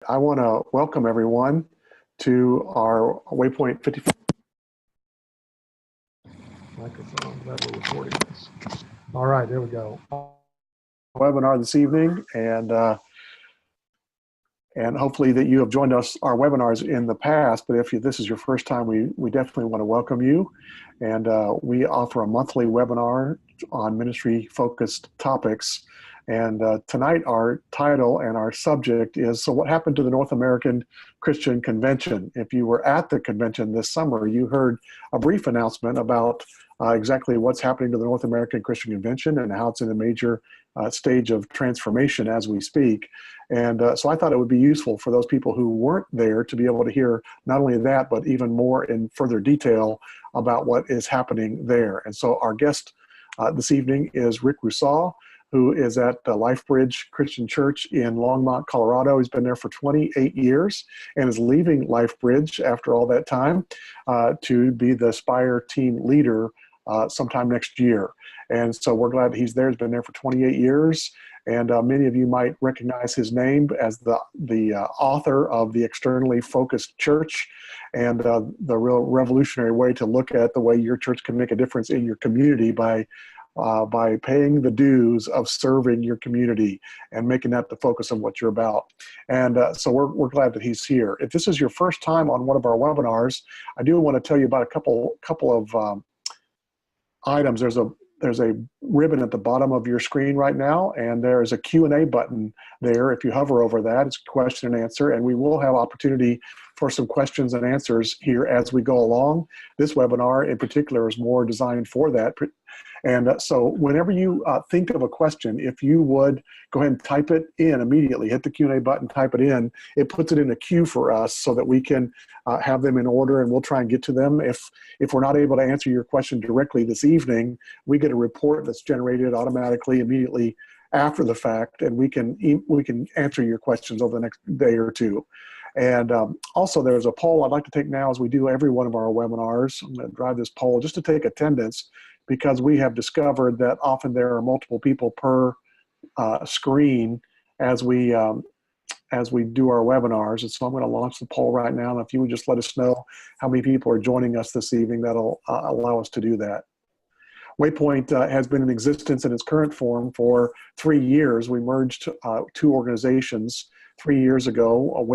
I want to welcome everyone to our Waypoint 55 microphone. Glad we're recording this. All right, there we go. Webinar this evening, and hopefully that you have joined us our webinars in the past. But if this is your first time, we definitely want to welcome you. And we offer a monthly webinar on ministry-focused topics. And tonight our title and our subject is, so what happened to the North American Christian Convention? If you were at the convention this summer, you heard a brief announcement about exactly what's happening to the North American Christian Convention and how it's in a major stage of transformation as we speak. And so I thought it would be useful for those people who weren't there to be able to hear not only that, but even more in further detail about what is happening there. And so our guest this evening is Rick Rousseau, who is at LifeBridge Christian Church in Longmont, Colorado. He's been there for 28 years and is leaving LifeBridge after all that time to be the Spire team leader sometime next year. And so we're glad he's there. He's been there for 28 years. And many of you might recognize his name as the author of The Externally Focused Church and the real revolutionary way to look at the way your church can make a difference in your community by paying the dues of serving your community and making that the focus of what you're about. And so we're glad that he's here. If this is your first time on one of our webinars, I do want to tell you about a couple of items. There's a ribbon at the bottom of your screen right now, and there's a Q&A button there. If you hover over that, it's question and answer, and we will have opportunity for some questions and answers here as we go along. This webinar in particular is more designed for that. And so whenever you think of a question, if you would go ahead and type it in immediately, hit the Q&A button, type it in, it puts it in a queue for us so that we can have them in order, and we'll try and get to them. If we're not able to answer your question directly this evening, we get a report that's generated automatically immediately after the fact, and we can answer your questions over the next day or two. And also there's a poll I'd like to take now, as we do every one of our webinars. I'm going to drive this poll just to take attendance, because we have discovered that often there are multiple people per screen as we do our webinars. And so I'm going to launch the poll right now. And if you would just let us know how many people are joining us this evening, that'll allow us to do that. Waypoint has been in existence in its current form for 3 years. We merged two organizations 3 years ago,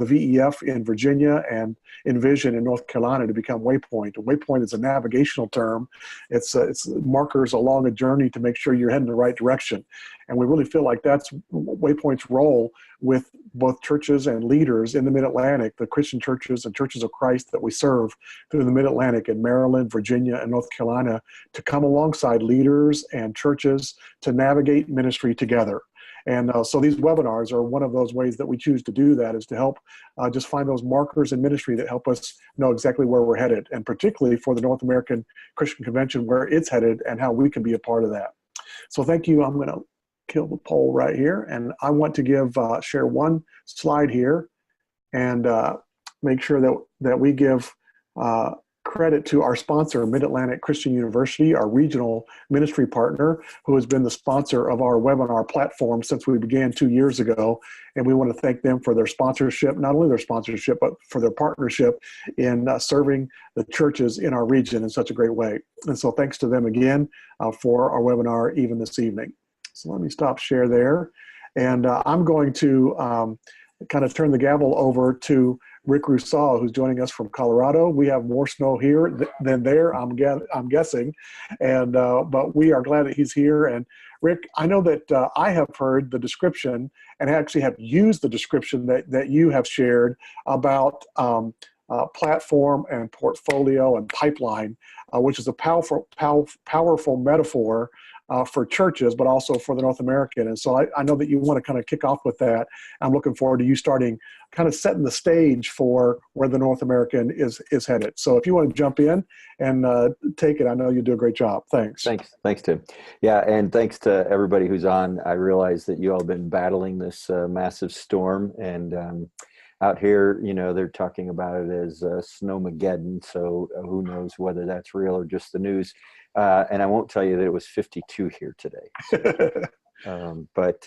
the VEF in Virginia and Envision in North Carolina, to become Waypoint. Waypoint is a navigational term. It's markers along a journey to make sure you're heading in the right direction. And we really feel like that's Waypoint's role with both churches and leaders in the Mid-Atlantic, the Christian churches and churches of Christ that we serve through the Mid-Atlantic in Maryland, Virginia, and North Carolina, to come alongside leaders and churches to navigate ministry together. And so these webinars are one of those ways that we choose to do that, is to help just find those markers in ministry that help us know exactly where we're headed, and particularly for the North American Christian Convention, where it's headed and how we can be a part of that. So thank you. I'm going to kill the poll right here, and I want to share one slide here and make sure that we give credit to our sponsor, Mid-Atlantic Christian University, our regional ministry partner, who has been the sponsor of our webinar platform since we began 2 years ago. And we want to thank them for their sponsorship, not only their sponsorship, but for their partnership in serving the churches in our region in such a great way. And so thanks to them again for our webinar even this evening. So let me stop share there. And I'm going to kind of turn the gavel over to Rick Rousseau, who's joining us from Colorado. We have more snow here than there, I'm guessing, and but we are glad that he's here. And Rick, I know that I have heard the description and actually have used the description that you have shared about platform and portfolio and pipeline, which is a powerful metaphor for churches, but also for the North American. And so I know that you want to kind of kick off with that. I'm looking forward to you starting, kind of setting the stage for where the North American is headed. So if you want to jump in and take it, I know you do a great job. Thanks. Thanks, Tim. Yeah, and thanks to everybody who's on. I realize that you all have been battling this massive storm, and out here, you know, they're talking about it as Snowmageddon. So who knows whether that's real or just the news. And I won't tell you that it was 52 here today. So, but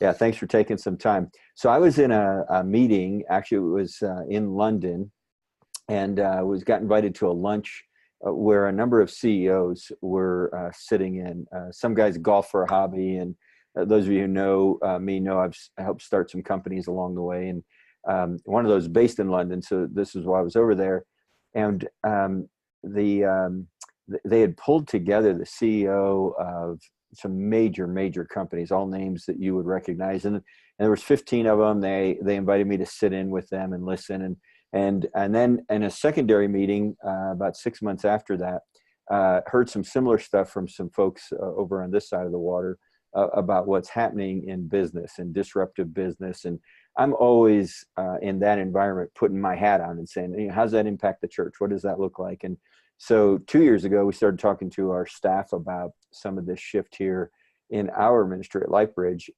Yeah, thanks for taking some time. So I was in a meeting, actually it was in London, and got invited to a lunch where a number of CEOs were sitting in. Some guys golf for a hobby, and those of you who know me know I've helped start some companies along the way, and one of those based in London, so this is why I was over there. And they had pulled together the CEO of some major companies, all names that you would recognize, and there was 15 of them. They invited me to sit in with them and listen, and then in a secondary meeting about 6 months after that, heard some similar stuff from some folks over on this side of the water about what's happening in business and disruptive business. And I'm always in that environment putting my hat on and saying, you know, how's that impact the church? What does that look like? And so 2 years ago, we started talking to our staff about some of this shift here in our ministry at LifeBridge,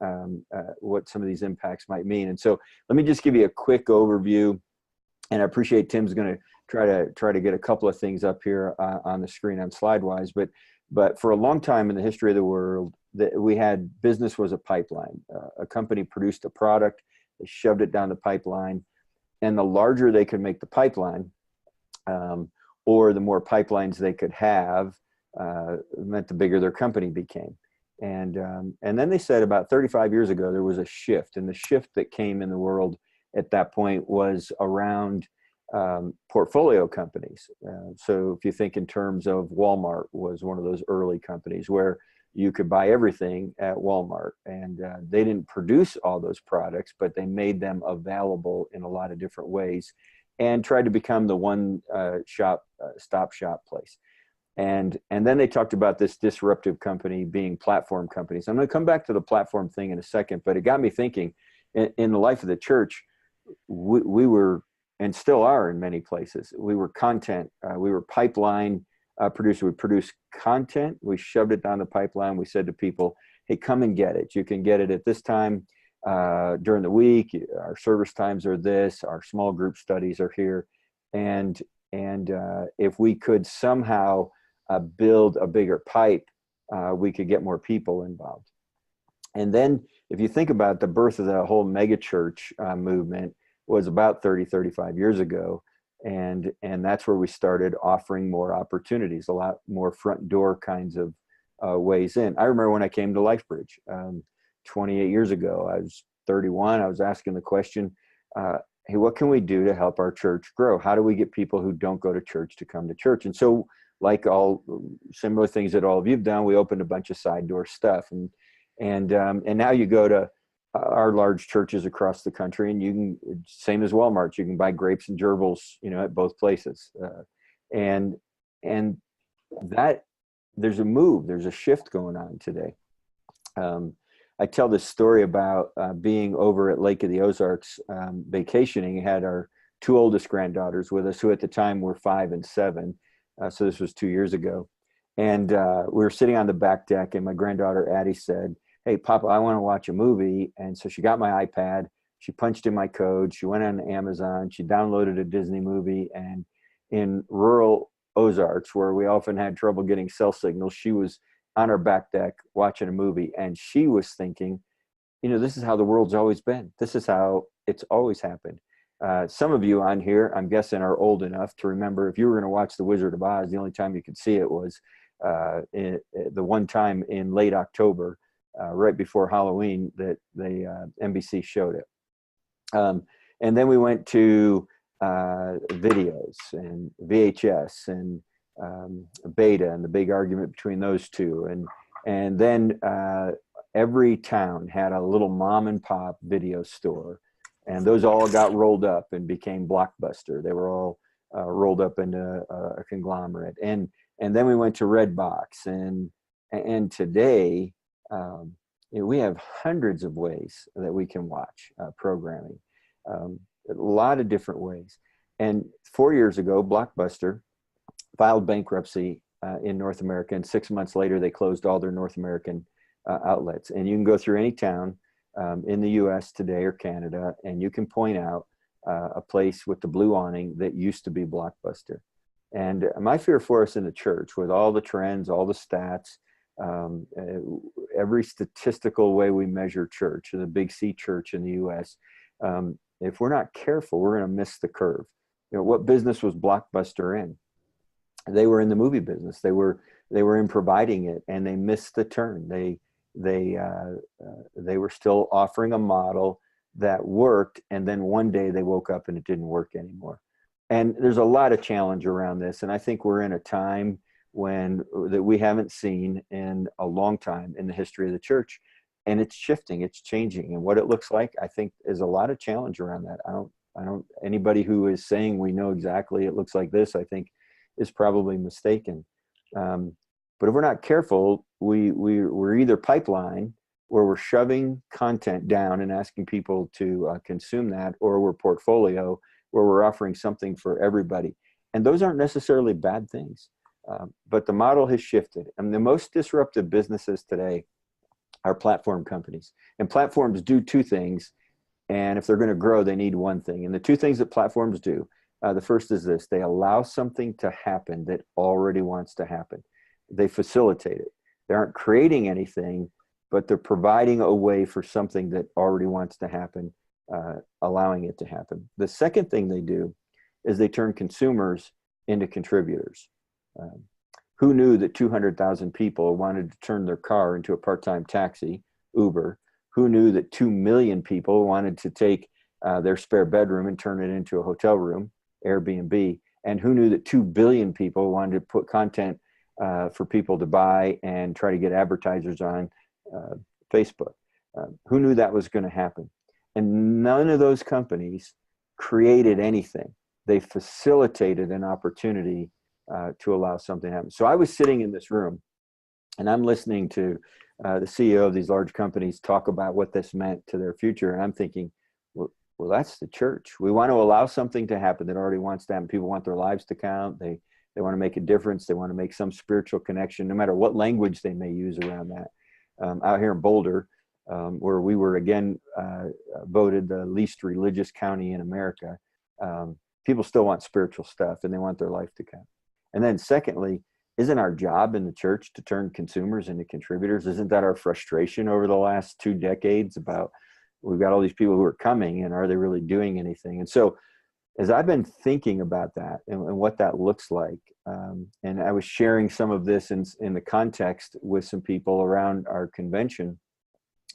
what some of these impacts might mean. And so let me just give you a quick overview. And I appreciate Tim's going to try to get a couple of things up here on the screen on SlideWise. But for a long time in the history of the world, we had business was a pipeline. A company produced a product, they shoved it down the pipeline, and the larger they could make the pipeline, or the more pipelines they could have, meant the bigger their company became. And then they said about 35 years ago, there was a shift, and the shift that came in the world at that point was around portfolio companies. So if you think in terms of Walmart was one of those early companies where you could buy everything at Walmart, and they didn't produce all those products, but they made them available in a lot of different ways and tried to become the one stop shop place. And then they talked about this disruptive company being platform companies. I'm going to come back to the platform thing in a second, but it got me thinking in the life of the church, we were, and still are in many places, we were content, we were pipeline producer. We produced content, we shoved it down the pipeline. We said to people, hey, come and get it. You can get it at this time during the week. Our service times are this, our small group studies are here. And if we could somehow build a bigger pipe, we could get more people involved. And then if you think about the birth of the whole mega church movement was about 35 years ago. And that's where we started offering more opportunities, a lot more front door kinds of ways in. I remember when I came to LifeBridge 28 years ago, I was 31. I was asking the question, hey, what can we do to help our church grow? How do we get people who don't go to church to come to church? And so like all similar things that all of you've done, we opened a bunch of side door stuff. And now you go to our large churches across the country, and you can, same as Walmart, you can buy grapes and gerbils, you know, at both places. And that there's a move, there's a shift going on today. I tell this story about being over at Lake of the Ozarks vacationing. We had our two oldest granddaughters with us, who at the time were 5 and 7. So this was 2 years ago. And we were sitting on the back deck, and my granddaughter Addie said, hey, Papa, I want to watch a movie. And so she got my iPad, she punched in my code, she went on Amazon, she downloaded a Disney movie. And in rural Ozarks, where we often had trouble getting cell signals, she was on our back deck watching a movie. And she was thinking, you know, this is how the world's always been. This is how it's always happened. Some of you on here, I'm guessing, are old enough to remember if you were going to watch The Wizard of Oz, the only time you could see it was the one time in late October, right before Halloween, that the NBC showed it. And then we went to videos and VHS and Beta, and the big argument between those two. And then every town had a little mom and pop video store, and those all got rolled up and became Blockbuster. They were all rolled up into a conglomerate. And then we went to Redbox, and today, you know, we have hundreds of ways that we can watch programming, a lot of different ways. And 4 years ago, Blockbuster filed bankruptcy in North America, and 6 months later, they closed all their North American outlets. And you can go through any town in the US today or Canada, and you can point out a place with the blue awning that used to be Blockbuster. And my fear for us in the church, with all the trends, all the stats, Every statistical way we measure church, the big C church in the U.S., if we're not careful, we're going to miss the curve. You know, what business was Blockbuster in? They were in the movie business. They were in providing it, and they missed the turn. They were still offering a model that worked, and then one day they woke up and it didn't work anymore. And there's a lot of challenge around this, and I think we're in a time that we haven't seen in a long time in the history of the church, and it's shifting, it's changing, and what it looks like, I think, is a lot of challenge around that. I don't. Anybody who is saying we know exactly it looks like this, I think, is probably mistaken. But if we're not careful, we're either pipeline, where we're shoving content down and asking people to consume that, or we're portfolio, where we're offering something for everybody. And those aren't necessarily bad things. But the model has shifted. And the most disruptive businesses today are platform companies. And platforms do two things. And if they're going to grow, they need one thing. And the two things that platforms do, the first is this: they allow something to happen that already wants to happen. They facilitate it. They aren't creating anything, but they're providing a way for something that already wants to happen, allowing it to happen. The second thing they do is they turn consumers into contributors. Who knew that 200,000 people wanted to turn their car into a part-time taxi, Uber? Who knew that 2 million people wanted to take their spare bedroom and turn it into a hotel room, Airbnb? And who knew that 2 billion people wanted to put content for people to buy and try to get advertisers on Facebook? Who knew that was going to happen? And none of those companies created anything. They facilitated an opportunity to allow something to happen. So I was sitting in this room, and I'm listening to the CEO of these large companies talk about what this meant to their future. And I'm thinking, well, that's the church. We want to allow something to happen that already wants to happen. People want their lives to count. They want to make a difference. They want to make some spiritual connection, no matter what language they may use around that. Out here in Boulder, where we were again voted the least religious county in America, people still want spiritual stuff, and they want their life to count. And then secondly, isn't our job in the church to turn consumers into contributors? Isn't that our frustration over the last 2 decades about, we've got all these people who are coming, and are they really doing anything? And so as I've been thinking about that and what that looks like, and I was sharing some of this in the context with some people around our convention,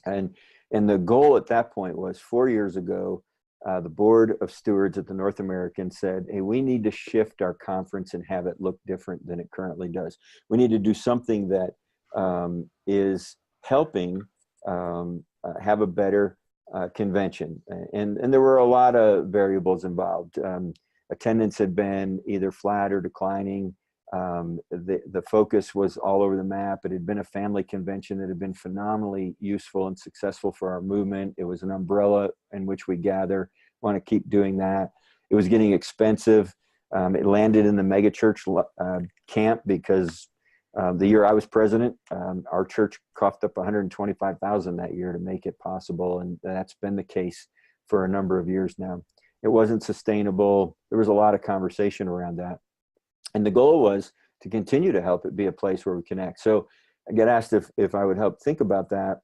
and the goal at that point was 4 years ago, the board of stewards at the North American said, hey, we need to shift our conference and have it look different than it currently does. We need to do something that is helping have a better convention. And there were a lot of variables involved. Attendance had been either flat or declining. The focus was all over the map. It had been a family convention that had been phenomenally useful and successful for our movement. It was an umbrella in which we gather. Want to keep doing that. It was getting expensive. It landed in the megachurch camp because the year I was president, our church coughed up $125,000 that year to make it possible, and that's been the case for a number of years now. It wasn't sustainable. There was a lot of conversation around that. And the goal was to continue to help it be a place where we connect. So I get asked if I would help think about that,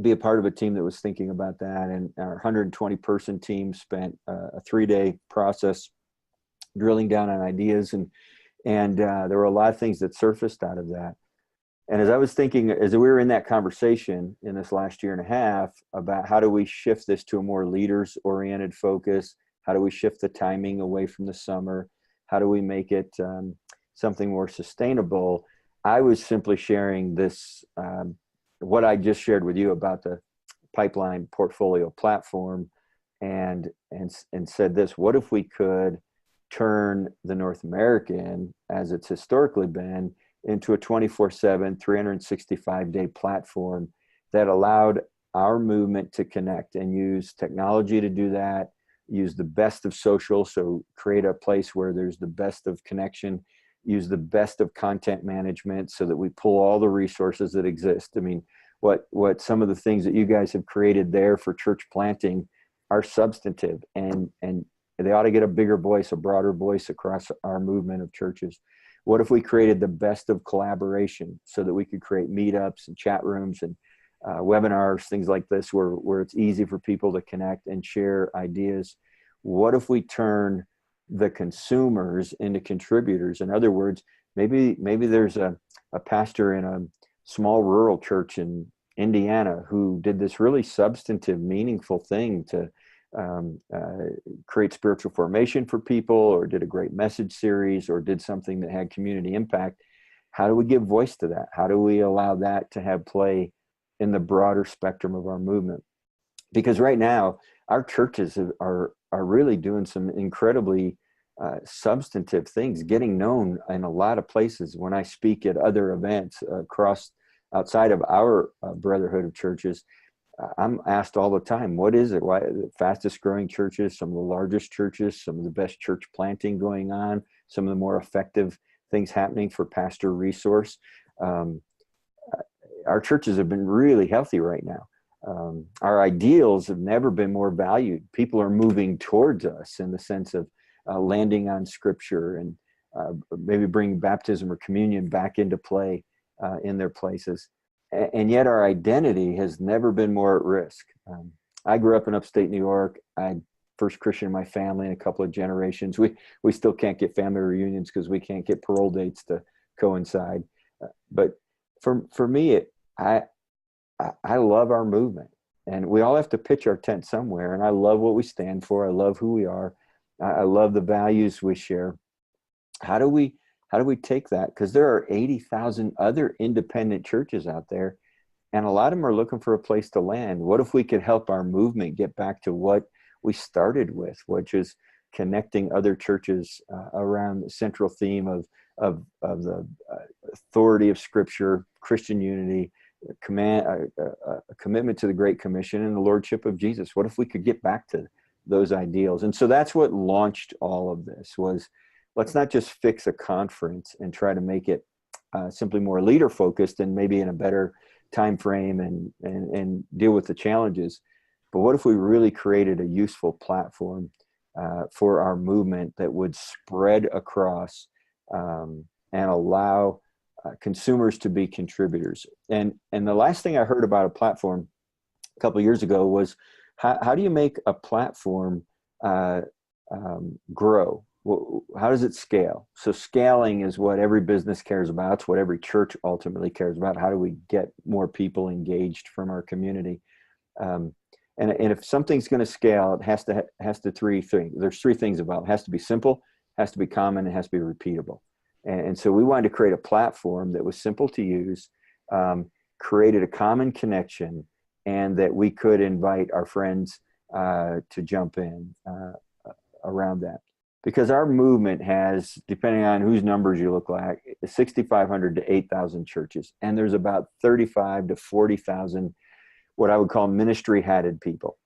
be a part of a team that was thinking about that. And our 120-person team spent a 3-day process drilling down on ideas. And there were a lot of things that surfaced out of that. And as I was thinking, as we were in that conversation in this last year and a half about how do we shift this to a more leaders-oriented focus, how do we shift the timing away from the summer, how do we make it something more sustainable, I was simply sharing this, what I just shared with you about the pipeline portfolio platform, and said this: what if we could turn the North American, as it's historically been, into a 24/7, 365-day platform that allowed our movement to connect and use technology to do that, use the best of social, so create a place where there's the best of connection, use the best of content management so that we pull all the resources that exist. I mean, what some of the things that you guys have created there for church planting are substantive, and they ought to get a bigger voice, a broader voice across our movement of churches. What if we created the best of collaboration so that we could create meetups and chat rooms and webinars, things like this, where it's easy for people to connect and share ideas? What if we turn the consumers into contributors? In other words, maybe there's a pastor in a small rural church in Indiana who did this really substantive, meaningful thing to create spiritual formation for people, or did a great message series, or did something that had community impact. How do we give voice to that? How do we allow that to have play in the broader spectrum of our movement? Because right now, our churches are really doing some incredibly substantive things, getting known in a lot of places. When I speak at other events outside of our brotherhood of churches, I'm asked all the time, what is it? Why the fastest growing churches, some of the largest churches, some of the best church planting going on, some of the more effective things happening for pastor resource. Our churches have been really healthy right now. Our ideals have never been more valued. People are moving towards us in the sense of landing on scripture and maybe bringing baptism or communion back into play in their places. And yet our identity has never been more at risk. I grew up in upstate New York. I'm first Christian in my family in a couple of generations. We still can't get family reunions because we can't get parole dates to coincide. But for me, I love our movement, and we all have to pitch our tent somewhere. And I love what we stand for. I love who we are. I love the values we share. How do we take that? Because there are 80,000 other independent churches out there, and a lot of them are looking for a place to land. What if we could help our movement get back to what we started with, which is connecting other churches around the central theme of the authority of Scripture, Christian unity, a commitment to the Great Commission, and the Lordship of Jesus? What if we could get back to those ideals? And so that's what launched all of this. Was, let's not just fix a conference and try to make it simply more leader focused and maybe in a better time frame and deal with the challenges. But what if we really created a useful platform for our movement that would spread across and allow consumers to be contributors? And the last thing I heard about a platform a couple of years ago was, how do you make a platform grow? How does it scale? So scaling is what every business cares about. It's what every church ultimately cares about. How do we get more people engaged from our community? And if something's going to scale, it has to three things. There's three things about it. It has to be simple, has to be common, it has to be repeatable. And so we wanted to create a platform that was simple to use, created a common connection, and that we could invite our friends to jump in around that. Because our movement has, depending on whose numbers you look like, 6,500 to 8,000 churches. And there's about 35 to 40,000 what I would call ministry-hatted people.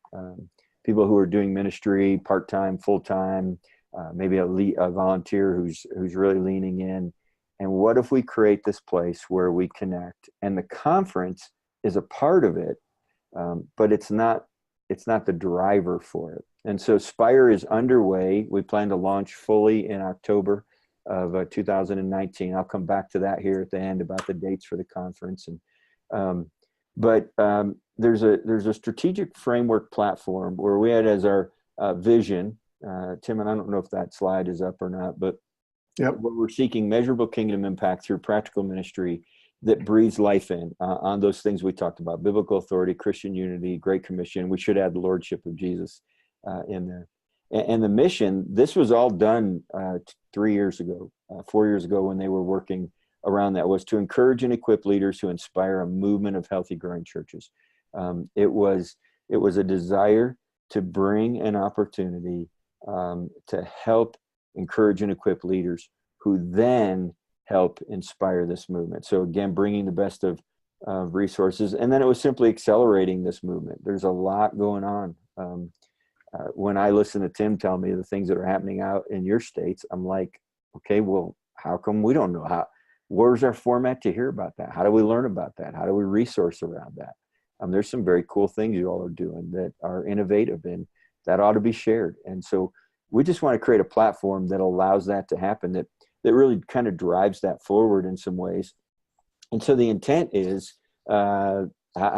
People who are doing ministry part-time, full-time, maybe a volunteer who's really leaning in. And what if we create this place where we connect? And the conference is a part of it, but it's not the driver for it. And so Spire is underway. We plan to launch fully in October of 2019. I'll come back to that here at the end about the dates for the conference. And there's a strategic framework platform where we had as our vision, Tim, and I don't know if that slide is up or not, but yep, where we're seeking measurable kingdom impact through practical ministry that breathes life in on those things we talked about: biblical authority, Christian unity, Great Commission. We should add the Lordship of Jesus in there. And the mission, this was all done 4 years ago when they were working around that, was to encourage and equip leaders who inspire a movement of healthy, growing churches. It was a desire to bring an opportunity to help encourage and equip leaders who then help inspire this movement. So again, bringing the best of resources. And then it was simply accelerating this movement. There's a lot going on. When I listen to Tim tell me the things that are happening out in your states, I'm like, okay, well, how come we don't know? Where's our format to hear about that? How do we learn about that? How do we resource around that? There's some very cool things you all are doing that are innovative and that ought to be shared. And so we just want to create a platform that allows that to happen, that that really kind of drives that forward in some ways. And so the intent is, how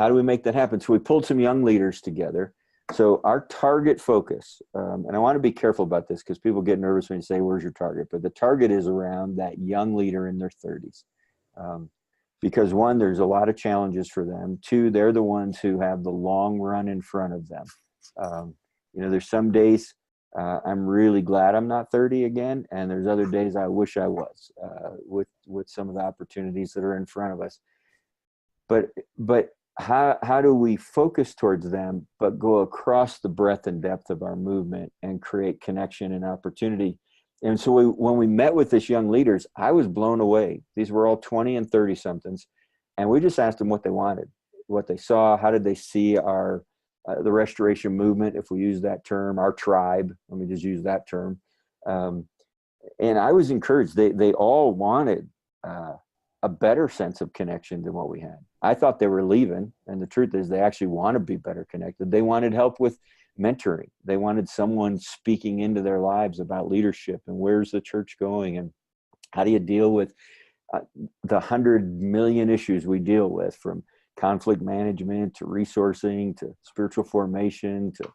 do we make that happen? So we pulled some young leaders together. So our target focus, and I want to be careful about this because people get nervous when you say, where's your target? But the target is around that young leader in their 30s. Because one, there's a lot of challenges for them. Two, they're the ones who have the long run in front of them. There's some days I'm really glad I'm not 30 again. And there's other days I wish I was, with some of the opportunities that are in front of us. But how do we focus towards them, but go across the breadth and depth of our movement and create connection and opportunity? And so when we met with this young leaders, I was blown away. These were all 20 and 30 somethings. And we just asked them what they wanted, what they saw, how did they see our, the restoration movement, if we use that term, our tribe, let me just use that term. And I was encouraged. They all wanted a better sense of connection than what we had. I thought they were leaving, and the truth is they actually want to be better connected. They wanted help with mentoring. They wanted someone speaking into their lives about leadership and where's the church going and how do you deal with the 100 million issues we deal with, from conflict management to resourcing to spiritual formation to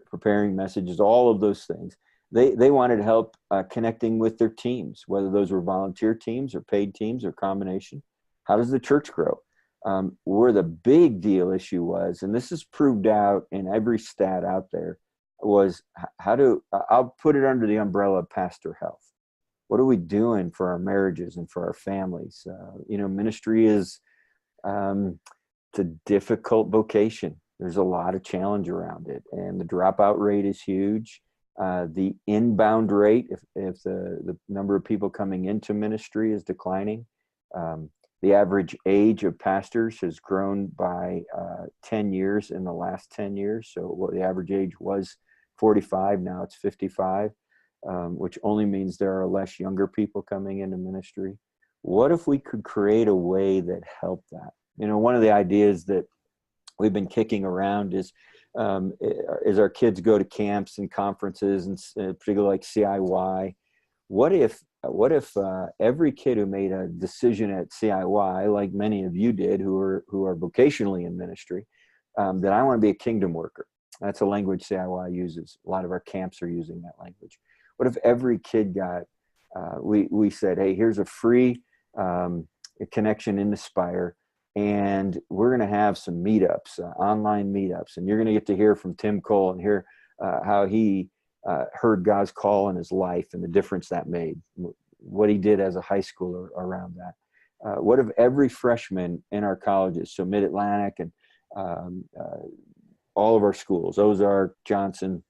preparing messages, all of those things. They wanted help connecting with their teams, whether those were volunteer teams or paid teams or combination. How does the church grow? Where the big deal issue was, and this is proved out in every stat out there, was I'll put it under the umbrella of pastor health. What are we doing for our marriages and for our families? Ministry is it's a difficult vocation. There's a lot of challenge around it, and the dropout rate is huge. The inbound rate, if the number of people coming into ministry is declining. The average age of pastors has grown by 10 years in the last 10 years. So what the average age was 45, now it's 55, which only means there are less younger people coming into ministry. What if we could create a way that helped that? One of the ideas that we've been kicking around is our kids go to camps and conferences, and particularly like CIY. What if every kid who made a decision at CIY, like many of you did, who are vocationally in ministry, that I want to be a kingdom worker? That's a language CIY uses. A lot of our camps are using that language. What if every kid got? We said, hey, here's a free connection in the Spire. And we're going to have some meetups, online meetups, and you're going to get to hear from Tim Cole and hear how he heard God's call in his life and the difference that made, what he did as a high schooler around that. What if every freshman in our colleges, so Mid-Atlantic and all of our schools, Ozark, Johnson,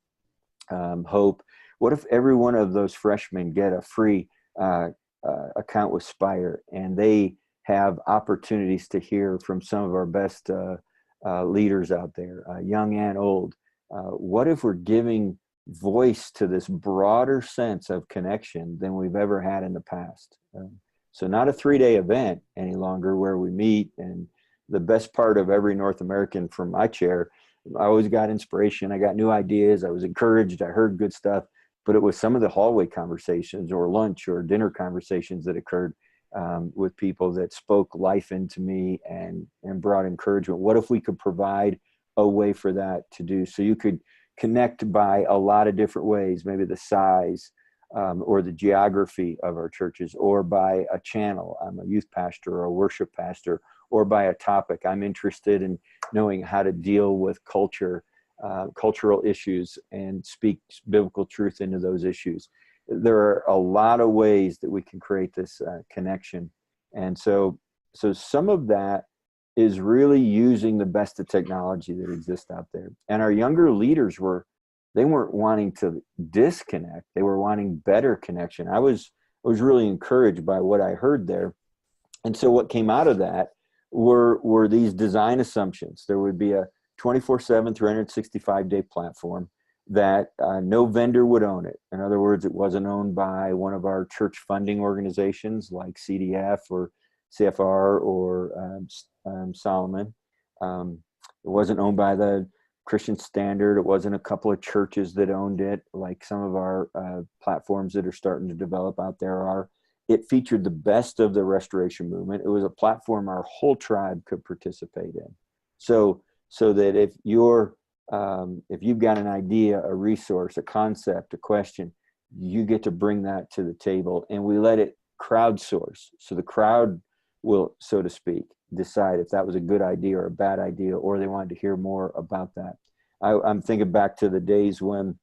Hope, what if every one of those freshmen get a free account with Spire, and they have opportunities to hear from some of our best leaders out there, young and old? What if we're giving voice to this broader sense of connection than we've ever had in the past? So not a 3-day event any longer where we meet. And the best part of every North American from my chair, I always got inspiration. I got new ideas. I was encouraged. I heard good stuff. But it was some of the hallway conversations or lunch or dinner conversations that occurred with people that spoke life into me and brought encouragement. What if we could provide a way for that to do? So you could connect by a lot of different ways, maybe the size or the geography of our churches, or by a channel. I'm a youth pastor or a worship pastor, or by a topic. I'm interested in knowing how to deal with cultural issues and speak biblical truth into those issues. There are a lot of ways that we can create this connection. And so some of that is really using the best of technology that exists out there. And our younger leaders they weren't wanting to disconnect. They were wanting better connection. I was really encouraged by what I heard there. And so what came out of that were these design assumptions. There would be a 24/7, 365-day platform that no vendor would own it. In other words, it wasn't owned by one of our church funding organizations like CDF or CFR or Solomon. It wasn't owned by the Christian Standard. It wasn't a couple of churches that owned it, like some of our platforms that are starting to develop out there are. It featured the best of the restoration movement. It was a platform our whole tribe could participate in. So that if you've got an idea, a resource, a concept, a question, you get to bring that to the table, and we let it crowdsource. So the crowd will, so to speak, decide if that was a good idea or a bad idea, or they wanted to hear more about that. I'm thinking back to the days when,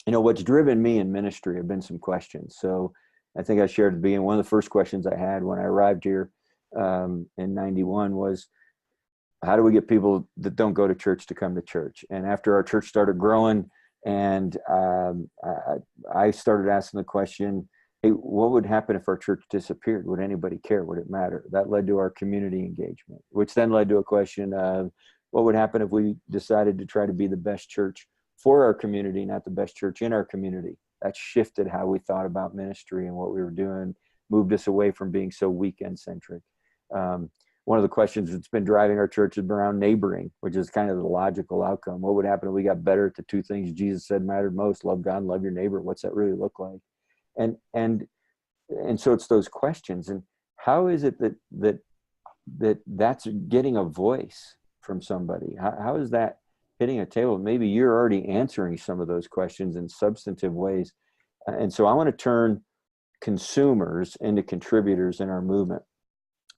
what's driven me in ministry have been some questions. So I think I shared at the beginning, one of the first questions I had when I arrived here in 91 was, how do we get people that don't go to church to come to church? And after our church started growing, and I started asking the question, hey, what would happen if our church disappeared? Would anybody care? Would it matter? That led to our community engagement, which then led to a question of what would happen if we decided to try to be the best church for our community, not the best church in our community. That shifted how we thought about ministry and what we were doing, moved us away from being so weekend centric. One of the questions that's been driving our church has been around neighboring, which is kind of the logical outcome. What would happen if we got better at the two things Jesus said mattered most? Love God and love your neighbor. What's that really look like? And so it's those questions. And how is it that's getting a voice from somebody? How is that hitting a table? Maybe you're already answering some of those questions in substantive ways. And so I want to turn consumers into contributors in our movement.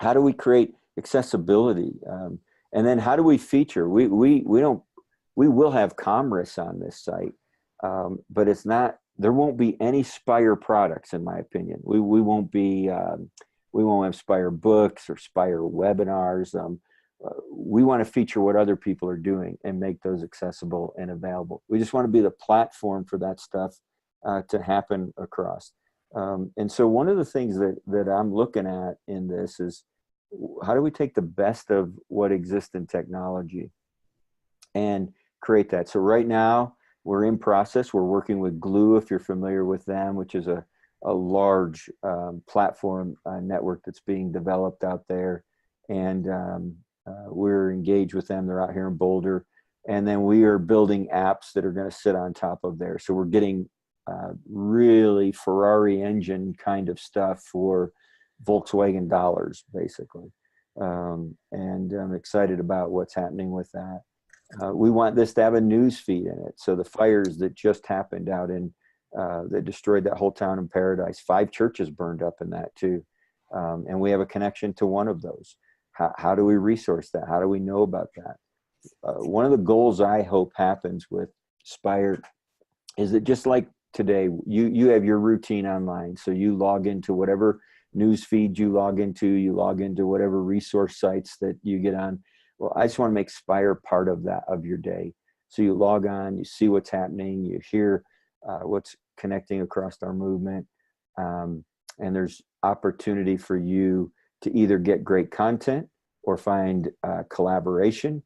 How do we create accessibility? And then how do we feature? We will have commerce on this site, but it's not, there won't be any Spire products, in my opinion. We won't have Spire books or Spire webinars. We want to feature what other people are doing and make those accessible and available. We just want to be the platform for that stuff to happen across. And so one of the things that I'm looking at in this is, how do we take the best of what exists in technology and create that? So right now we're in process. We're working with Glue, if you're familiar with them, which is a large platform network that's being developed out there. And we're engaged with them. They're out here in Boulder. And then we are building apps that are going to sit on top of there. So we're getting really Ferrari engine kind of stuff for Volkswagen dollars, basically. And I'm excited about what's happening with that. We want this to have a news feed in it. So the fires that just happened out in, that destroyed that whole town in Paradise, 5 churches burned up in that too. And we have a connection to one of those. How do we resource that? How do we know about that? One of the goals I hope happens with Spire is that just like today, you have your routine online. So you log into whatever news feed you log into whatever resource sites that you get on. Well, I just want to make Spire part of that, of your day. So you log on, you see what's happening, you hear what's connecting across our movement. And there's opportunity for you to either get great content or find collaboration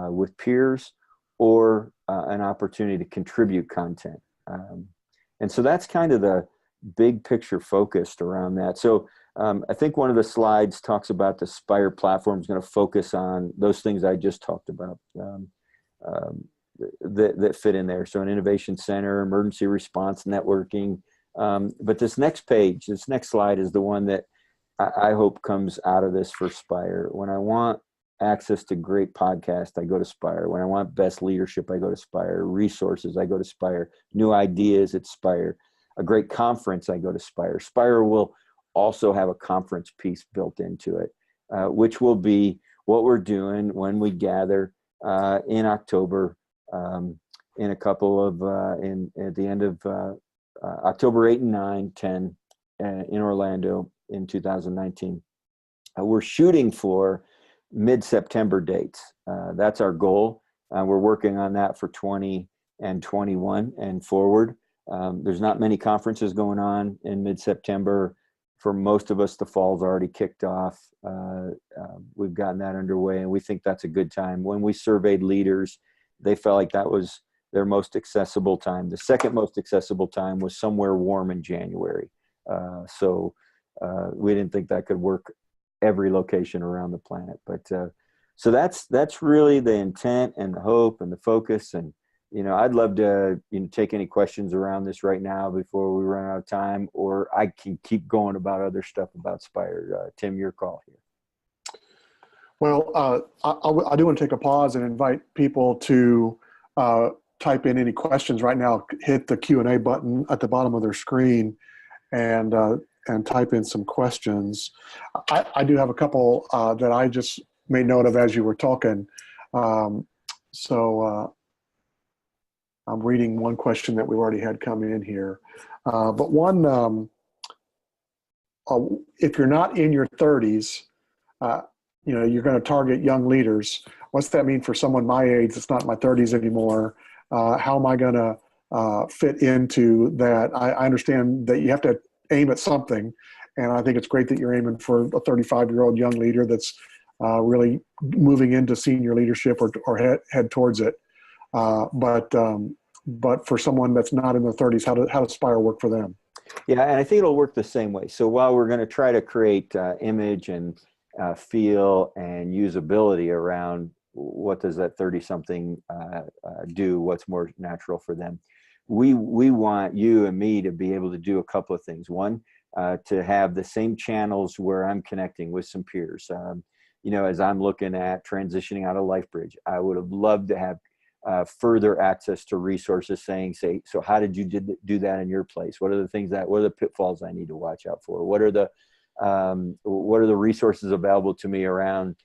with peers, or an opportunity to contribute content. And so that's kind of the big picture focused around that. So I think one of the slides talks about the Spire platform is going to focus on those things I just talked about that fit in there. So an innovation center, emergency response networking. But this next page, this next slide is the one that I hope comes out of this for Spire. When I want access to great podcasts, I go to Spire. When I want best leadership, I go to Spire. Resources, I go to Spire. New ideas, it's Spire. A great conference, I go to Spire. Spire will also have a conference piece built into it, which will be what we're doing when we gather in October, in a couple of, at the end of October 8 and 9, 10 in Orlando in 2019. We're shooting for mid-September dates. That's our goal. We're working on that for 20 and 21 and forward. There's not many conferences going on in mid-September. For most of us, the fall's already kicked off. We've gotten that underway, and we think that's a good time. When we surveyed leaders, they felt like that was their most accessible time. The second most accessible time was somewhere warm in January. So we didn't think that could work every location around the planet. But so that's really the intent and the hope and the focus. And I'd love to take any questions around this right now before we run out of time, or I can keep going about other stuff about Spire. Tim, your call here. Well, I do want to take a pause and invite people to type in any questions right now. Hit the Q&A button at the bottom of their screen and type in some questions. I do have a couple that I just made note of as you were talking. So I'm reading one question that we've already had come in here. But one, if you're not in your 30s, you're going to target young leaders. What's that mean for someone my age that's not in my 30s anymore? How am I going to fit into that? I understand that you have to aim at something, and I think it's great that you're aiming for a 35-year-old young leader that's really moving into senior leadership or head towards it. But for someone that's not in their 30s, how does Spire work for them? Yeah, and I think it'll work the same way. So while we're going to try to create image and feel and usability around what does that 30-something do, what's more natural for them, we want you and me to be able to do a couple of things. One, to have the same channels where I'm connecting with some peers. As I'm looking at transitioning out of LifeBridge, I would have loved to have further access to resources say, so how did you do that in your place? What are the pitfalls I need to watch out for? What are the resources available to me around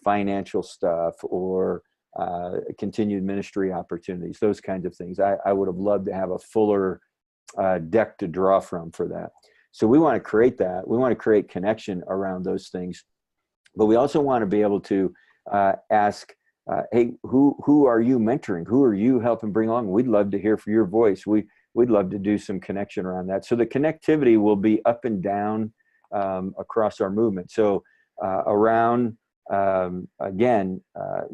financial stuff or continued ministry opportunities, those kinds of things. I would have loved to have a fuller deck to draw from for that. So we want to create that. We want to create connection around those things, but we also want to be able to ask, hey, who are you mentoring? Who are you helping bring along? We'd love to hear from your voice. We'd love to do some connection around that. So the connectivity will be up and down across our movement. So around, again,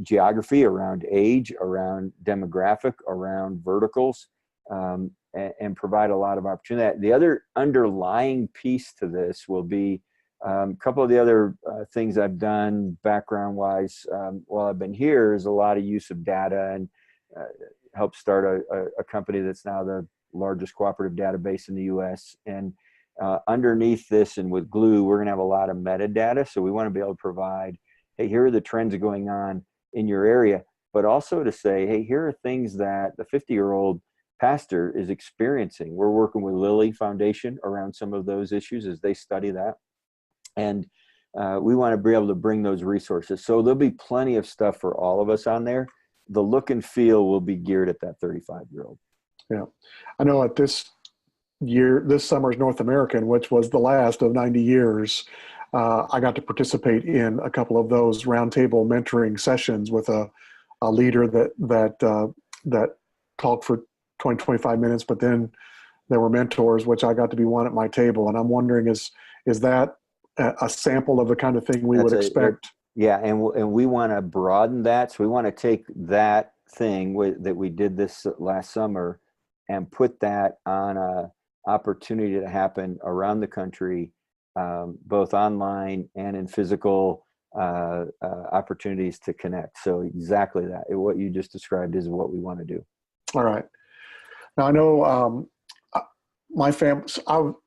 geography, around age, around demographic, around verticals, and provide a lot of opportunity. The other underlying piece to this will be a couple of the other things I've done background-wise while I've been here is a lot of use of data and helped start a company that's now the largest cooperative database in the U.S. And underneath this and with Glue, we're going to have a lot of metadata. So we want to be able to provide, hey, here are the trends going on in your area, but also to say, hey, here are things that the 50-year-old pastor is experiencing. We're working with Lilly Foundation around some of those issues as they study that. And we want to be able to bring those resources. So there'll be plenty of stuff for all of us on there. The look and feel will be geared at that 35-year-old. Yeah. I know at this summer's North American, which was the last of 90 years, I got to participate in a couple of those roundtable mentoring sessions with a leader that talked for 20, 25 minutes, but then there were mentors, which I got to be one at my table. And I'm wondering, is that a sample of the kind of thing we would expect? Yeah, and we want to broaden that. So we want to take that thing that we did this last summer and put that on a opportunity to happen around the country, both online and in physical opportunities to connect. So exactly that. What you just described is what we want to do. All right. Now I know my family,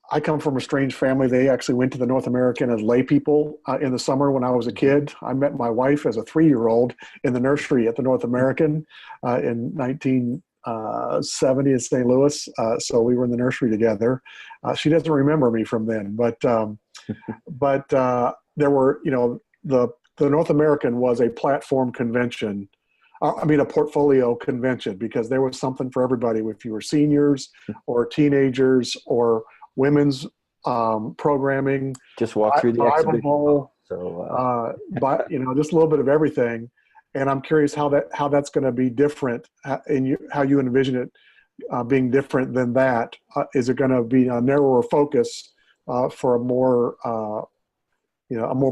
I come from a strange family. They actually went to the North American as lay people in the summer when I was a kid. I met my wife as a 3-year-old in the nursery at the North American in 1970 in St. Louis. So we were in the nursery together. She doesn't remember me from then, but there were, the North American was a platform convention. A portfolio convention, because there was something for everybody. If you were seniors or teenagers or women's programming, just walk through the exhibition. Bowl, just a little bit of everything. And I'm curious how that's going to be different, and how you envision it being different than that. Is it going to be a narrower focus for a more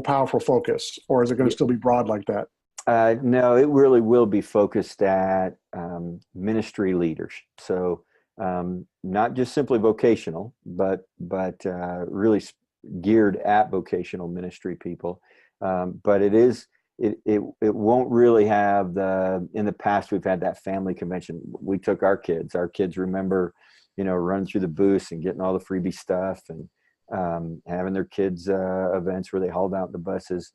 powerful focus, or is it going to still be broad like that? No, it really will be focused at ministry leaders. So not just simply vocational, but really geared at vocational ministry people. But it is it won't really have in the past, we've had that family convention. We took our kids remember, running through the booths and getting all the freebie stuff, and having their kids events where they hauled out the buses.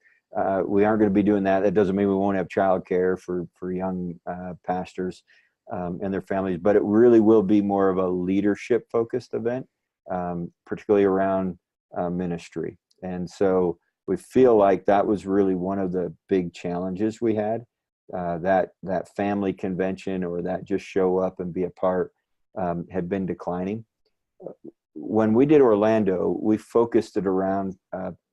We aren't going to be doing that. That doesn't mean we won't have childcare for young pastors and their families, but it really will be more of a leadership focused event, particularly around ministry. And so we feel like that was really one of the big challenges we had, that family convention, or that just show up and be a part, had been declining. When we did Orlando, we focused it around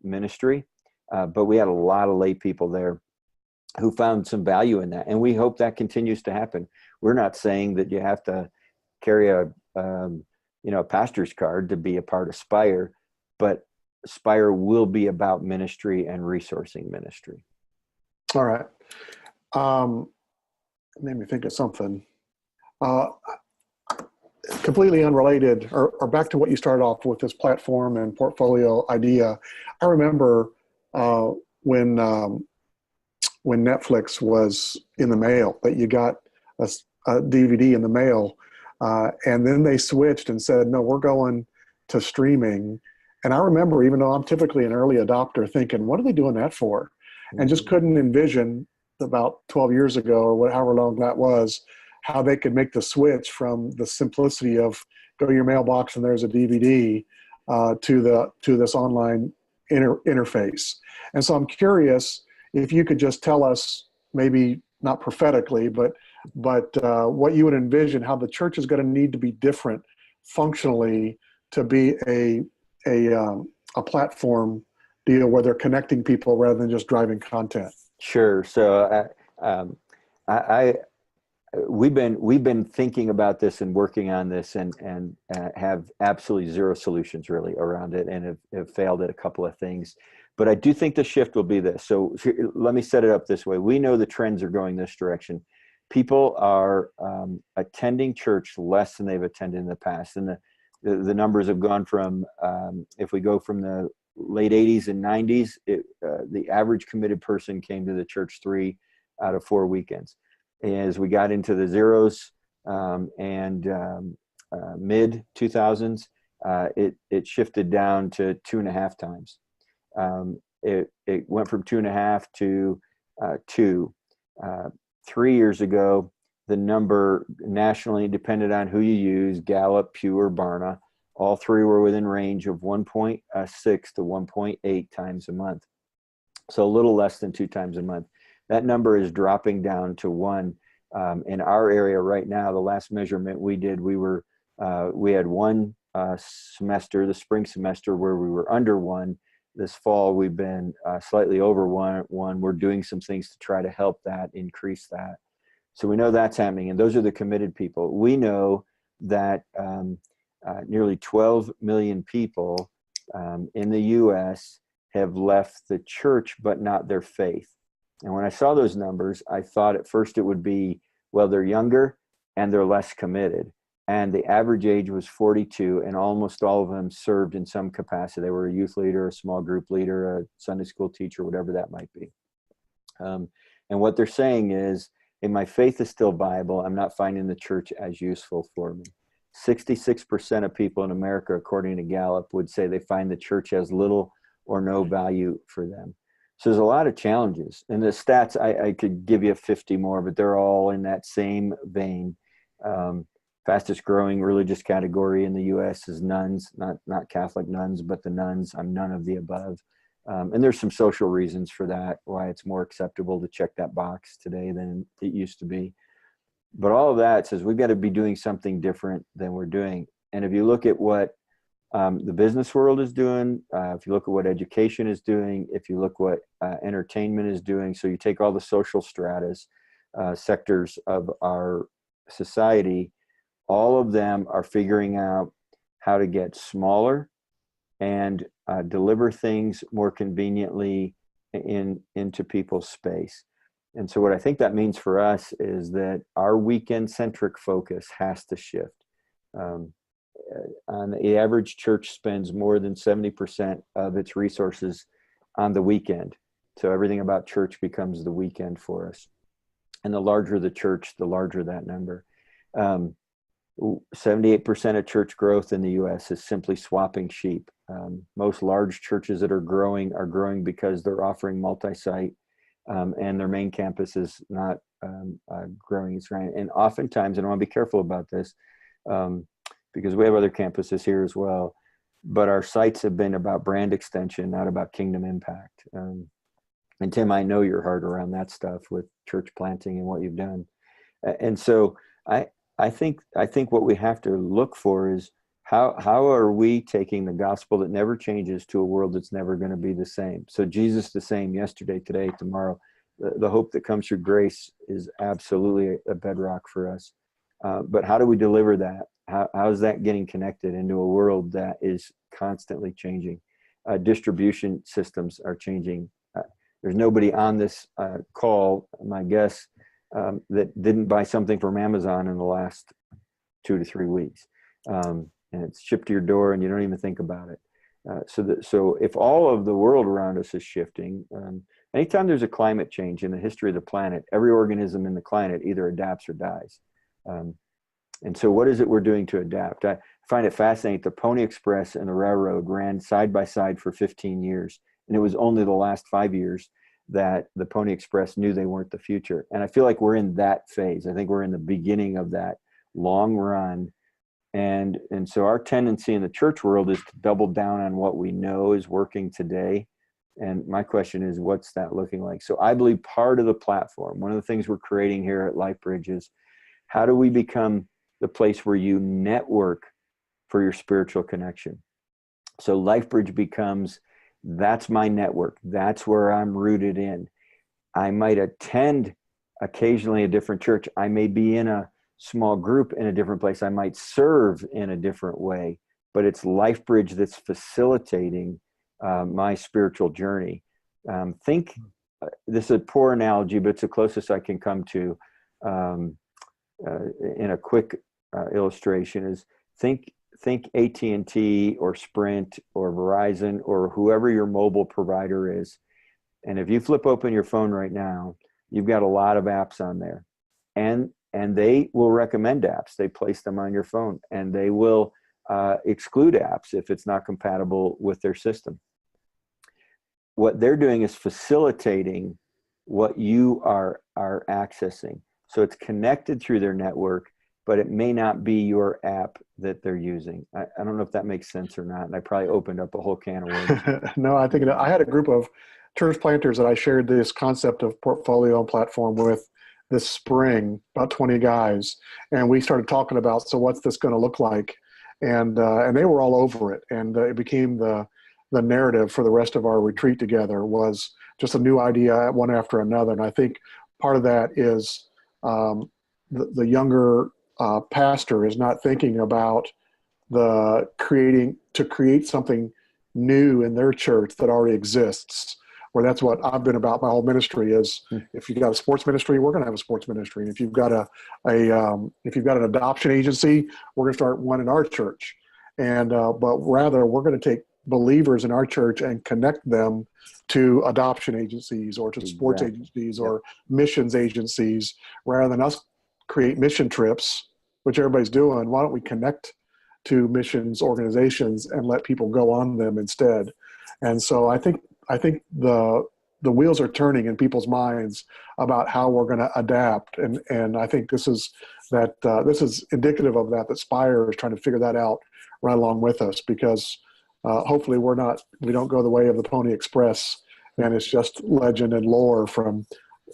ministry, but we had a lot of lay people there who found some value in that. And we hope that continues to happen. We're not saying that you have to carry a pastor's card to be a part of Spire, but Spire will be about ministry and resourcing ministry. All right. Made me think of something. Completely unrelated, or back to what you started off with, this platform and portfolio idea. I remember when Netflix was in the mail, that you got a DVD in the mail, and then they switched and said, no, we're going to streaming. And I remember, even though I'm typically an early adopter, thinking, what are they doing that for? And just couldn't envision, about 12 years ago, or however long that was, how they could make the switch from the simplicity of go to your mailbox and there's a DVD to this online interface. And so I'm curious if you could just tell us, maybe not prophetically, but what you would envision, how the church is going to need to be different functionally to be a platform deal where they're connecting people rather than just driving content. Sure. So we've been thinking about this and working on this, and have absolutely zero solutions really around it, and have failed at a couple of things. But I do think the shift will be this. So let me set it up this way. We know the trends are going this direction. People are attending church less than they've attended in the past, and the numbers have gone from, if we go from the late 80s and 90s, the average committed person came to the church 3 out of 4 weekends. As we got into the zeros and mid 2000s, it shifted down to 2.5 times. It went from 2.5 to 2. 3 years ago, the number nationally, depended on who you use, Gallup, Pew, or Barna, all three were within range of 1.6 to 1.8 times a month. So a little less than 2 times a month. That number is dropping down to 1. In our area right now, the last measurement we did, we had one semester, the spring semester, where we were under 1. This fall, we've been slightly over 1. We're doing some things to try to help that, increase that. So we know that's happening, and those are the committed people. We know that nearly 12 million people in the U.S. have left the church, but not their faith. And when I saw those numbers, I thought at first it would be, well, they're younger and they're less committed. And the average age was 42, and almost all of them served in some capacity. They were a youth leader, a small group leader, a Sunday school teacher, whatever that might be. And what they're saying is, hey, my faith is still viable. I'm not finding the church as useful for me. 66% of people in America, according to Gallup, would say they find the church has little or no value for them. So there's a lot of challenges. And the stats, I could give you 50 more, but they're all in that same vein. Fastest growing religious category in the U.S. is nuns, not Catholic nuns, but the nuns. I'm none of the above. And there's some social reasons for that, why it's more acceptable to check that box today than it used to be. But all of that says we've got to be doing something different than we're doing. And if you look at what the business world is doing, if you look at what education is doing, if you look what entertainment is doing, so you take all the social stratas, sectors of our society, all of them are figuring out how to get smaller and deliver things more conveniently into people's space. And so what I think that means for us is that our weekend-centric focus has to shift. On the average, church spends more than 70% of its resources on the weekend So everything about church becomes the weekend for us. And the larger the church, the larger that number. 78% of church growth in the U.S. is simply swapping sheep. Most large churches that are growing because they're offering multi-site, and their main campus is not growing. It's growing. And oftentimes, and I want to be careful about this, because we have other campuses here as well, but our sites have been about brand extension, not about kingdom impact. And Tim, I know your heart around that stuff with church planting and what you've done. And so I think what we have to look for is how are we taking the gospel that never changes to a world that's never going to be the same. So Jesus the same yesterday, today, tomorrow. The hope that comes through grace is absolutely a bedrock for us. But how do we deliver that? How is that getting connected into a world that is constantly changing? Distribution systems are changing. There's nobody on this call, my guess, that didn't buy something from Amazon in the last 2 to 3 weeks. And it's shipped to your door and you don't even think about it. So if all of the world around us is shifting, anytime there's a climate change in the history of the planet, every organism in the planet either adapts or dies. And so what is it we're doing to adapt? I find it fascinating. The Pony Express and the railroad ran side by side for 15 years. And it was only the last 5 years that the Pony Express knew they weren't the future. And I feel like we're in that phase. I think we're in the beginning of that long run. And so our tendency in the church world is to double down on what we know is working today. And my question is, what's that looking like? So I believe part of the platform, one of the things we're creating here at LifeBridge is how do we become the place where you network for your spiritual connection? So LifeBridge becomes, that's my network. That's where I'm rooted in. I might attend occasionally a different church. I may be in a small group in a different place. I might serve in a different way, but it's LifeBridge that's facilitating my spiritual journey. This is a poor analogy, but it's the closest I can come to in a quick illustration is think AT&T or Sprint or Verizon or whoever your mobile provider is. And if you flip open your phone right now, you've got a lot of apps on there. And they will recommend apps. They place them on your phone. And they will exclude apps if it's not compatible with their system. What they're doing is facilitating what you are accessing. So it's connected through their network, but it may not be your app that they're using. I don't know if that makes sense or not. And I probably opened up a whole can of worms. No, I think I had a group of church planters that I shared this concept of portfolio and platform with this spring, about 20 guys. And we started talking about, so what's this going to look like? And they were all over it. And it became the narrative for the rest of our retreat together was just a new idea, one after another. And I think part of that is the younger pastor is not thinking about to create something new in their church that already exists. Where that's what I've been about my whole ministry is if you've got a sports ministry, we're going to have a sports ministry. And if you've got if you've got an adoption agency, we're going to start one in our church. And but rather we're going to take believers in our church and connect them to adoption agencies or to sports agencies or missions agencies, rather than us create mission trips, which everybody's doing. Why don't we connect to missions organizations and let people go on them instead? And so I think the wheels are turning in people's minds about how we're going to adapt. And I think this is indicative of that Spire is trying to figure that out right along with us, because hopefully we don't go the way of the Pony Express and it's just legend and lore from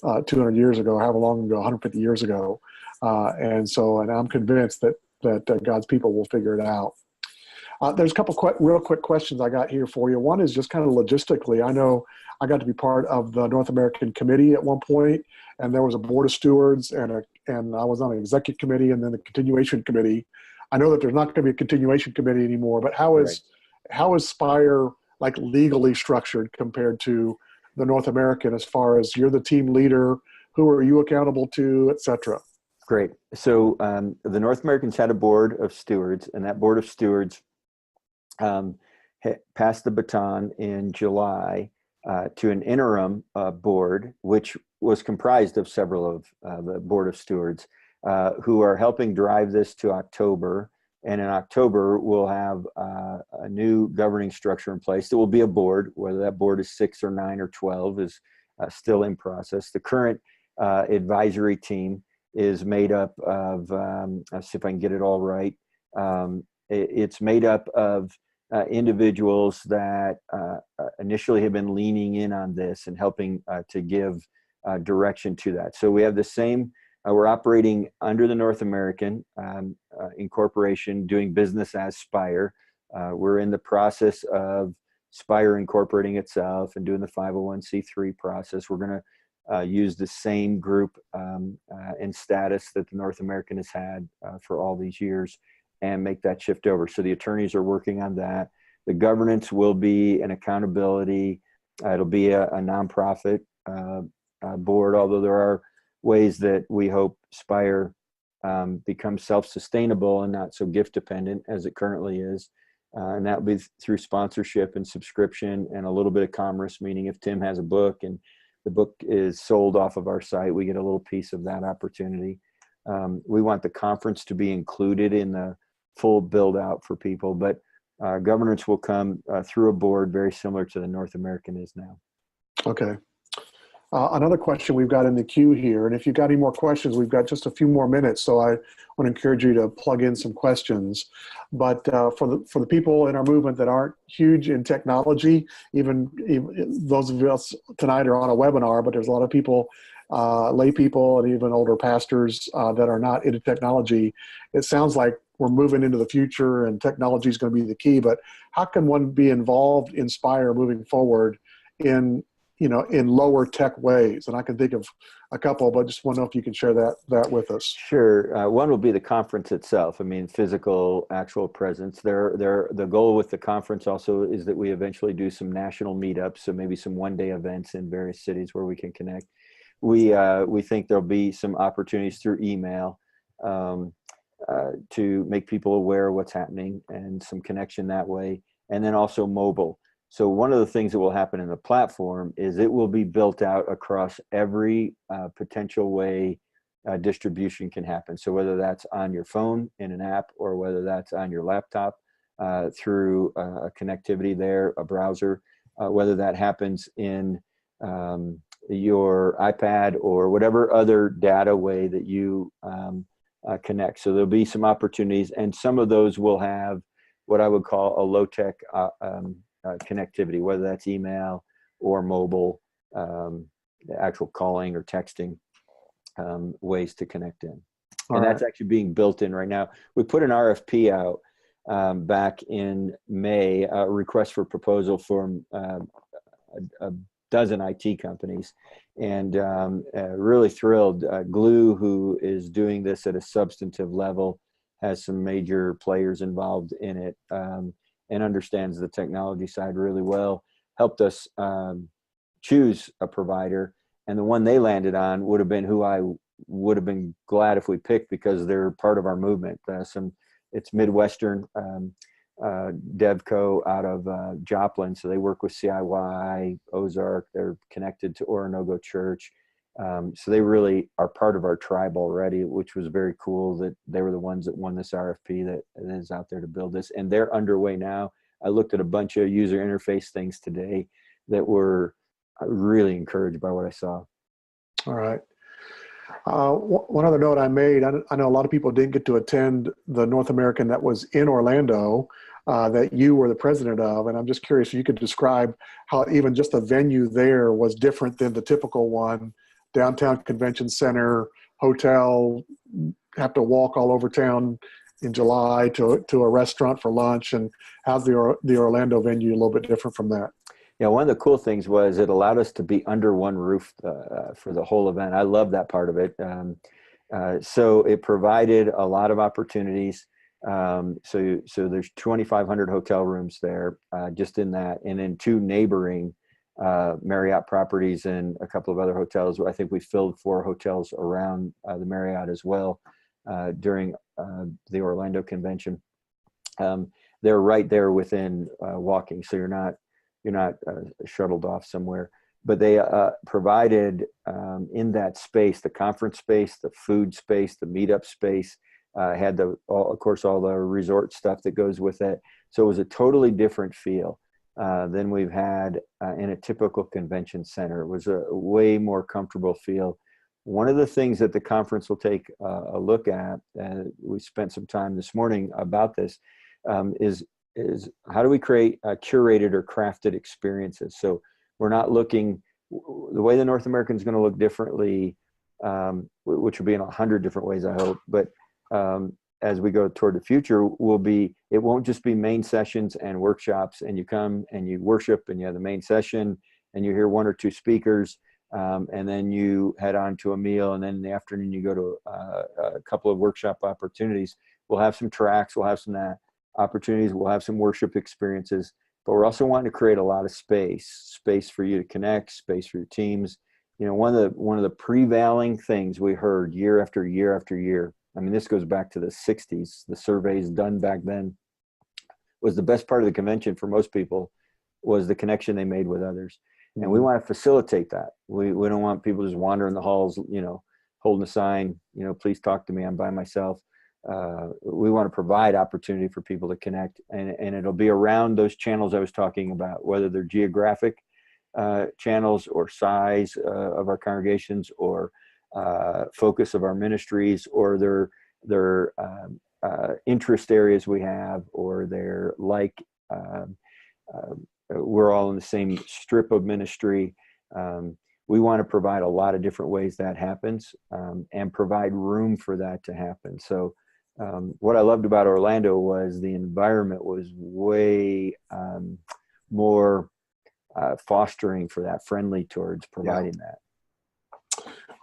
200 years ago, however long ago, 150 years ago. And I'm convinced that God's people will figure it out. There's a couple real quick questions I got here for you. One is just kind of logistically. I know I got to be part of the North American Committee at one point, and there was a board of stewards, and I was on an executive committee and then the continuation committee. I know that there's not going to be a continuation committee anymore, but how is Spire like legally structured compared to the North American, as far as you're the team leader, who are you accountable to, et cetera? Great. So the North Americans had a board of stewards, and that board of stewards passed the baton in July to an interim board, which was comprised of several of the Board of Stewards who are helping drive this to October. And in October, we'll have a new governing structure in place. There will be a board. Whether that board is 6 or 9 or 12 is still in process. The current advisory team is made up of, let's see if I can get it all right. It's made up of individuals that initially have been leaning in on this and helping to give direction to that. So we have the same, we're operating under the North American Incorporation, doing business as Spire. We're in the process of Spire incorporating itself and doing the 501c3 process. We're going to use the same group and status that the North American has had for all these years and make that shift over. So the attorneys are working on that. The governance will be an accountability. It'll be a nonprofit board, although there are ways that we hope Spire becomes self-sustainable and not so gift dependent as it currently is. And that will be through sponsorship and subscription and a little bit of commerce, meaning if Tim has a book and the book is sold off of our site, we get a little piece of that opportunity. We want the conference to be included in the full build out for people, but governance will come through a board very similar to the North American is now. Okay. Another question we've got in the queue here, and if you've got any more questions, we've got just a few more minutes, so I want to encourage you to plug in some questions. But for the people in our movement that aren't huge in technology, even those of us tonight are on a webinar, but there's a lot of people, lay people and even older pastors that are not into technology. It sounds like we're moving into the future and technology is going to be the key, but how can one be involved in Spire moving forward in lower tech ways? And I can think of a couple, but just want to know if you can share that with us. Sure. One will be the conference itself. I mean, physical, actual presence. The goal with the conference also is that we eventually do some national meetups, so maybe some one-day events in various cities where we can connect. We think there'll be some opportunities through email to make people aware of what's happening and some connection that way, and then also mobile. So one of the things that will happen in the platform is it will be built out across every potential way distribution can happen. So whether that's on your phone in an app or whether that's on your laptop through a connectivity there, a browser, whether that happens in your iPad or whatever other data way that you connect. So there'll be some opportunities, and some of those will have what I would call a low-tech connectivity, whether that's email or mobile, actual calling or texting ways to connect in. And that's actually being built in right now. We put an RFP out back in May, a request for proposal from a dozen IT companies, and really thrilled. Glue, who is doing this at a substantive level, has some major players involved in it and understands the technology side really well, helped us choose a provider. And the one they landed on would have been who I would have been glad if we picked, because they're part of our movement. It's Midwestern Devco out of Joplin. So they work with CIY, Ozark. They're connected to Orinoco Church. So they really are part of our tribe already, which was very cool that they were the ones that won this RFP that is out there to build this. And they're underway now. I looked at a bunch of user interface things today that were really encouraged by what I saw. All right. One other note I made, I know a lot of people didn't get to attend the North American that was in Orlando that you were the president of. And I'm just curious if you could describe how even just the venue there was different than the typical one. Downtown Convention Center, hotel, have to walk all over town in July to a restaurant for lunch. And how's the Orlando venue a little bit different from that? Yeah, one of the cool things was it allowed us to be under one roof for the whole event. I love that part of it. So it provided a lot of opportunities. So there's 2,500 hotel rooms there just in that, and then 2 neighboring Marriott properties and a couple of other hotels. I think we filled 4 hotels around the Marriott as well during the Orlando convention. They're right there within walking, so you're not you're not shuttled off somewhere. But they provided in that space, the conference space, the food space, the meetup space, had of course, all the resort stuff that goes with it. So it was a totally different feel than we've had in a typical convention center. It was a way more comfortable feel. One of the things that the conference will take a look at, and we spent some time this morning about this, is how do we create curated or crafted experiences? So we're not looking, the way the North American is going to look differently, which will be in 100 different ways, I hope. But as we go toward the future, it won't just be main sessions and workshops, and you come and you worship and you have the main session and you hear one or two speakers, and then you head on to a meal, and then in the afternoon you go to a couple of workshop opportunities. We'll have some tracks, we'll have some opportunities, we'll have some worship experiences, but we're also wanting to create a lot of space for you to connect, space for your teams. You know, one of the prevailing things we heard year after year after year, I mean, this goes back to the 60s, the surveys done back then, was the best part of the convention for most people was the connection they made with others. And we want to facilitate that. We don't want people just wandering the halls, you know, holding a sign, you know, please talk to me, I'm by myself. We want to provide opportunity for people to connect, and it'll be around those channels I was talking about, whether they're geographic channels or size of our congregations or focus of our ministries, or their interest areas we have, or their we're all in the same strip of ministry. We want to provide a lot of different ways that happens, and provide room for that to happen. So what I loved about Orlando was the environment was way more fostering for that, friendly towards providing that.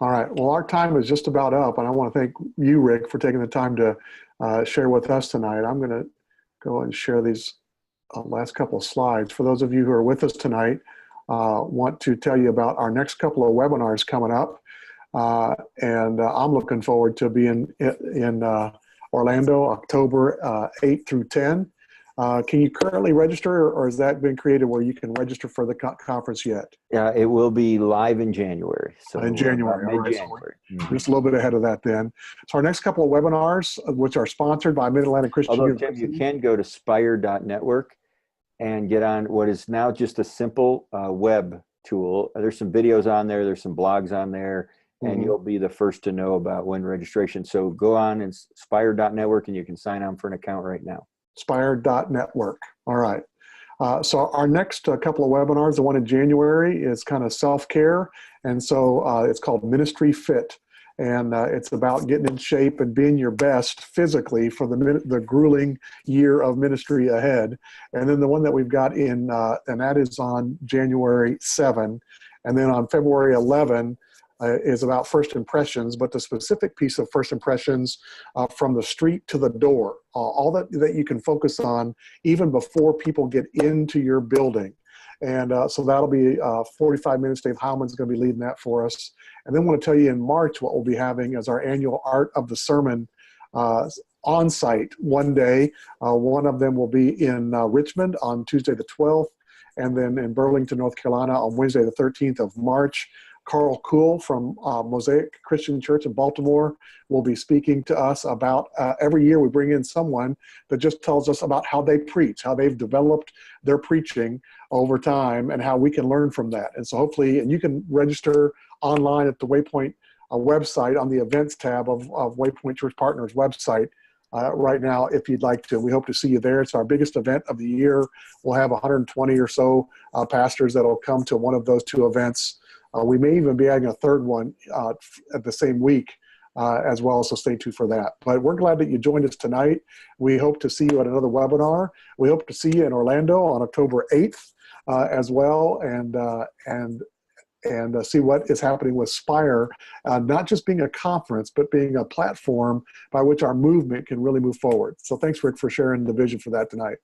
All right. Well, our time is just about up, and I want to thank you, Rick, for taking the time to share with us tonight. I'm going to go and share these last couple of slides. For those of you who are with us tonight, want to tell you about our next couple of webinars coming up, and I'm looking forward to being in Orlando, October 8 through 10. Can you currently register, or has that been created where you can register for the conference yet? Yeah, it will be live in January. So in January, mid-January. So just a little bit ahead of that then. So our next couple of webinars, which are sponsored by Mid-Atlantic Christian University. Tim, you can go to spire.network and get on what is now just a simple web tool. There's some videos on there, there's some blogs on there, and you'll be the first to know about when registration. So go on and spire.network, and you can sign on for an account right now. Spire.network. All right. So our next couple of webinars, the one in January, is kind of self-care. And so it's called Ministry Fit. And it's about getting in shape and being your best physically for the grueling year of ministry ahead. And then the one that we've got in, and that is on January 7. And then on February 11, is about first impressions, but the specific piece of first impressions from the street to the door, all that you can focus on even before people get into your building. And so that'll be 45 minutes. Dave Heilman's going to be leading that for us. And then I want to tell you in March what we'll be having as our annual Art of the Sermon on-site one day. One of them will be in Richmond on Tuesday the 12th, and then in Burlington, North Carolina on Wednesday the 13th of March. Carl Kuhl from Mosaic Christian Church in Baltimore will be speaking to us about, every year we bring in someone that just tells us about how they preach, how they've developed their preaching over time, and how we can learn from that. And so hopefully, and you can register online at the Waypoint website on the events tab of Waypoint Church Partners website right now if you'd like to. We hope to see you there. It's our biggest event of the year. We'll have 120 or so pastors that will come to one of those two events. We may even be adding a third one at the same week as well, so stay tuned for that. But we're glad that you joined us tonight. We hope to see you at another webinar. We hope to see you in Orlando on October 8th as well, and see what is happening with Spire, not just being a conference, but being a platform by which our movement can really move forward. So thanks, Rick, for sharing the vision for that tonight.